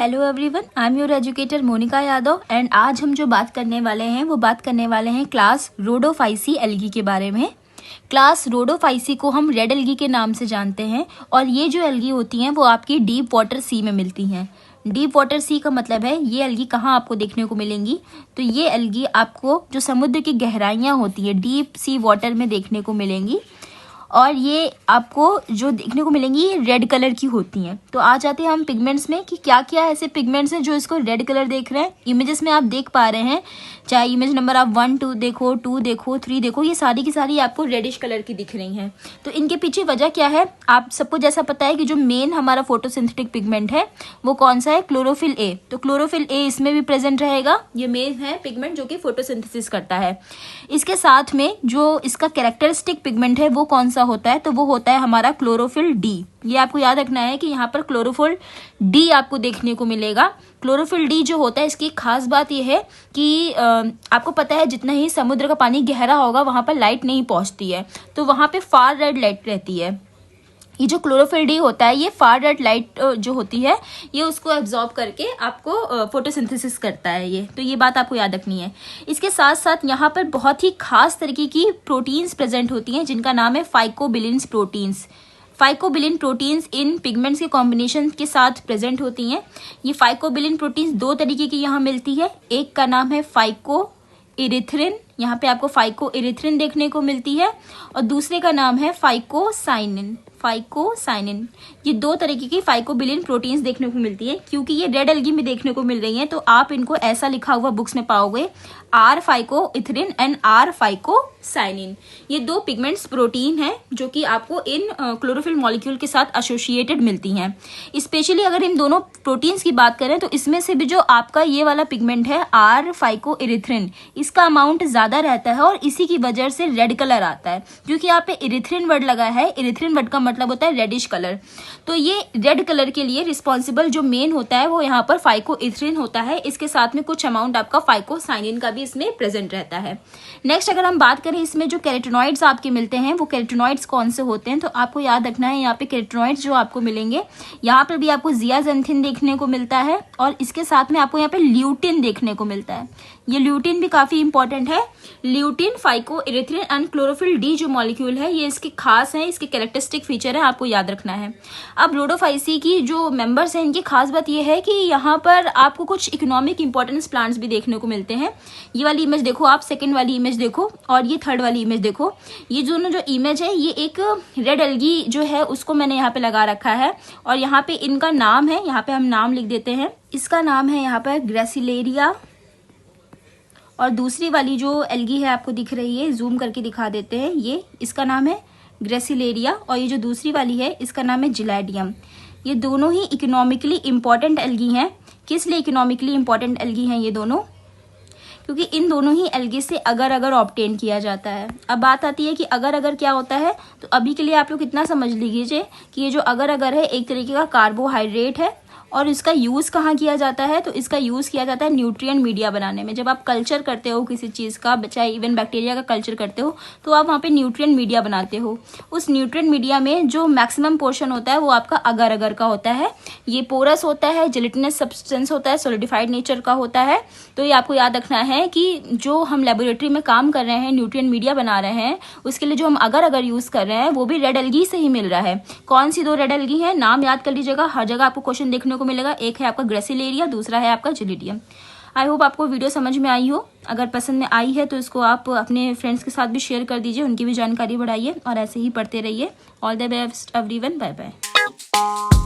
Hello everyone, I am your educator Monika Yadav and आज हम जो बात करने वाले हैं वो बात करने वाले हैं क्लास रोडोफाइसी एल्गी के बारे में। क्लास रोडोफाइसी को हम रेड एल्गी के नाम से जानते हैं और ये जो एल्गी होती हैं वो आपकी डीप वाटर सी में मिलती हैं। डीप वाटर सी का मतलब है ये एल्गी कहाँ आपको देखने को मिलेंगी, तो ये एल्गी आपको जो समुद्र की गहराइयाँ होती है डीप सी वाटर में देखने को मिलेंगी और ये आपको जो देखने को मिलेंगी ये रेड कलर की होती हैं। तो आ जाते हैं हम पिगमेंट्स में कि क्या क्या ऐसे पिगमेंट्स हैं जो इसको रेड कलर देख रहे हैं। इमेजेस में आप देख पा रहे हैं, चाहे इमेज नंबर आप 1 2 देखो, 2 देखो, 3 देखो, ये सारी की सारी आपको रेडिश कलर की दिख रही हैं। तो इनके पीछे वजह क्या है, आप सबको जैसा पता है कि जो मेन हमारा फोटोसिंथेटिक पिगमेंट है वो कौन सा है, क्लोरोफिल ए। तो क्लोरोफिल ए इसमें भी प्रेजेंट रहेगा, ये मेन है पिगमेंट जो कि फोटोसिंथेसिस करता है। इसके साथ में जो इसका कैरेक्टरिस्टिक पिगमेंट है वो कौन सा होता है, तो वो होता है हमारा क्लोरोफिल डी। ये आपको याद रखना है कि यहाँ पर क्लोरोफिल डी आपको देखने को मिलेगा। क्लोरोफिल डी जो होता है इसकी खास बात यह है कि आपको पता है जितना ही समुद्र का पानी गहरा होगा वहां पर लाइट नहीं पहुंचती है, तो वहां पे फार रेड लाइट रहती है। ये जो क्लोरोफिल डी होता है ये फार रेड लाइट जो होती है ये उसको एब्जॉर्ब करके आपको फोटोसिंथेसिस करता है ये, तो ये बात आपको याद रखनी है। इसके साथ साथ यहाँ पर बहुत ही खास तरीके की प्रोटीन्स प्रेजेंट होती हैं जिनका नाम है फाइकोबिलिन्स प्रोटीन्स। फाइकोबिलिन प्रोटीन्स इन पिगमेंट्स के कॉम्बिनेशन के साथ प्रेजेंट होती हैं। ये फाइकोबिलिन प्रोटीन्स दो तरीके की यहाँ मिलती है, एक का नाम है फाइको इरिथ्रिन, यहाँ पे आपको फाइको इरिथ्रिन देखने को मिलती है, और दूसरे का नाम है फाइकोसाइनिन। फाइकोसाइनिन ये दो तरीके की फाइकोबिलिन प्रोटीन्स देखने को मिलती है। क्योंकि ये रेड एल्गी में देखने को मिल रही हैं तो आप इनको ऐसा लिखा हुआ बुक्स में पाओगे, R phycoerythrin and R phycocyanin. ये दो पिगमेंट्स प्रोटीन हैं जो कि आपको इन क्लोरोफिल मॉलिक्यूल के साथ एसोसिएटेड मिलती हैं। स्पेशली अगर इन दोनों प्रोटीन्स की बात करें तो इसमें से भी जो आपका ये वाला पिगमेंट है आर फाइको इरिथ्रिन, इसका अमाउंट ज्यादा रहता है और इसी की वजह से रेड कलर आता है। क्योंकि यहाँ पे इरिथ्रिन वर्ड लगा है, इरिथ्रिन वर्ड का मतलब होता है रेडिश कलर, तो ये रेड कलर के लिए रिस्पॉन्सिबल जो मेन होता है वो यहाँ पर फाइको इथ्रिन होता है। इसके साथ में कुछ अमाउंट आपका फाइकोसाइनिन का भी इसमें प्रेजेंट रहता है। नेक्स्ट अगर हम बात करें इसमें जो कैरोटिनॉइड्स आपके मिलते हैं वो कैरोटिनॉइड्स कौन से होते हैं, तो आपको याद रखना है यहाँ पे कैरोटिनॉइड्स जो आपको मिलेंगे यहाँ पर भी आपको जियाजेंथिन देखने को मिलता है और इसके साथ में आपको यहाँ पे ल्यूटिन देखने को मिलता है। ये ल्यूटिन भी काफी इंपॉर्टेंट है। Lutein, phyco erythrin and chlorophyll D जो मॉलिक्यूल है ये इसके खास है, इसके कैरेक्टरिस्टिक फीचर है, आपको याद रखना है। अब रोडोफाइसी की जो मेंबर्स हैं इनकी खास बात ये है कि यहाँ पर आपको कुछ इकोनॉमिक इंपॉर्टेंस प्लांट्स भी देखने को मिलते हैं। ये वाली इमेज देखो आप, सेकंड वाली इमेज देखो और ये थर्ड वाली इमेज देखो। ये दोनों जो इमेज है ये एक रेड एल्गी जो है उसको मैंने यहाँ पे लगा रखा है और यहाँ पे इनका नाम है, यहाँ पे हम नाम लिख देते हैं। इसका नाम है यहाँ पर ग्रेसिलेरिया और दूसरी वाली जो एल्गी है आपको दिख रही है, जूम करके दिखा देते हैं, ये इसका नाम है ग्रेसिलेरिया और ये जो दूसरी वाली है इसका नाम है जिलैडियम। ये दोनों ही इकोनॉमिकली इम्पॉर्टेंट एल्गी हैं। किस लिए इकोनॉमिकली इम्पॉर्टेंट एल्गी हैं ये दोनों, क्योंकि इन दोनों ही एल्गी से अगर अगर ऑब्टेन किया जाता है। अब बात आती है कि अगर अगर क्या होता है, तो अभी के लिए आप लोग इतना समझ लीजिए कि ये जो अगर अगर है एक तरीके का कार्बोहाइड्रेट है और इसका यूज़ कहाँ किया जाता है, तो इसका यूज़ किया जाता है न्यूट्रिएंट मीडिया बनाने में। जब आप कल्चर करते हो किसी चीज़ का, चाहे इवन बैक्टीरिया का कल्चर करते हो, तो आप वहाँ पे न्यूट्रिएंट मीडिया बनाते हो। उस न्यूट्रिएंट मीडिया में जो मैक्सिमम पोर्शन होता है वो आपका अगर अगर का होता है। ये पोरस होता है, जिलेटिनस सब्सटेंस होता है, सॉलिडिफाइड नेचर का होता है। तो ये आपको याद रखना है कि जो हम लेबोरेटरी में काम कर रहे हैं, न्यूट्रिएंट मीडिया बना रहे हैं, उसके लिए जो हम अगर अगर यूज़ कर रहे हैं वो भी रेड एल्गी से ही मिल रहा है। कौन सी दो रेड एल्गी है, नाम याद कर लीजिएगा, हर जगह आपको क्वेश्चन देखने को मिलेगा। एक है आपका ग्रेसिलेरिया, दूसरा है आपका जिलिडियम। आई होप आपको वीडियो समझ में आई हो। अगर पसंद में आई है तो इसको आप अपने फ्रेंड्स के साथ भी शेयर कर दीजिए, उनकी भी जानकारी बढ़ाइए और ऐसे ही पढ़ते रहिए। All the best everyone, bye bye.